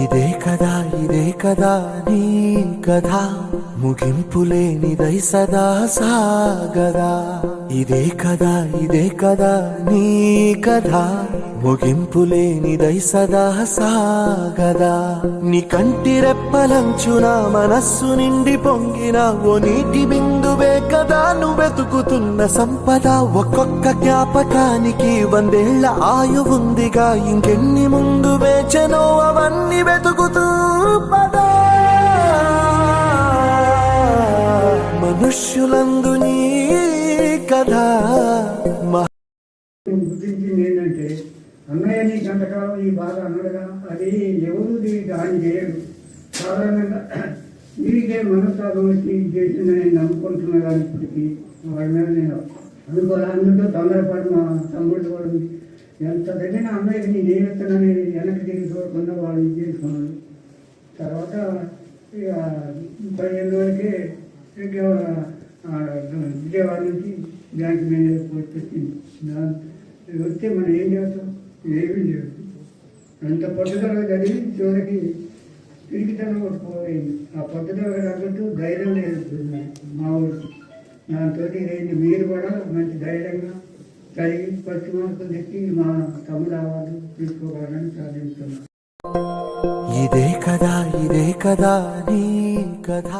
ఇదే కదా నీ కథ, ముగింపులేనిదై సదా సాగదా. ఇదే కదా నీ కథ, ముగింపులేనిదై సదా సాగదా. నీ కంటి రెప్పలంచున మనస్సు నిండి పొంగిన ఓ నీటి బిందువే కదా నువ్వెతుకుతున్న సంపద. ఒక్కొక్క జ్ఞాపకానికి 100 ఏళ్ల ఆయువుందిగా, ఇంకెన్ని ముందు వేచనో అవన్నీ వెతుకుతూ పదా. మనుష్యులందు నీ కథ గుర్తించింది ఏంటంటే, అన్నయ్య నీ గంటకాలం ఈ బాధ అన్నడుగా, అది ఎవరు దీనికి హాని చేయడు. సాధారణంగా వీరికే మనస్తాపం వచ్చి చేసిందని నమ్ముకుంటున్నా. కానీ ఇప్పటికీ వాడి మీద నేను అనుకోవాలి. అందులో తొందరపాటు మా తమ్ముడు కూడా ఎంత తగ్గిన అన్నయ్యకి నేను ఏమిస్తానని వెనక్కి తిరిగి చూడకుండా వాళ్ళు ఇది చేసుకున్నాడు. తర్వాత ఇక 15 వరకే విజయవాడ నుంచి బ్యాంక్ మేనేజర్ పోస్ట్ వచ్చింది. వస్తే మనం ఏం చేస్తాం? ఏమీ లేదు. అంత పట్టుదల చదివి చివరికి తిరిగితనం పోయింది. ఆ పట్టుదల తగ్గట్టు ధైర్యం లేదు మా ఊరు. దాంతో ఏంటి, మీరు కూడా మంచి ధైర్యంగా చదివి ఫస్ట్ మార్కులు తెచ్చి మా తమ్ముడు అవార్డు తీసుకోవాలని సాధిస్తున్నాం. ఇదే కదా నీ కథ.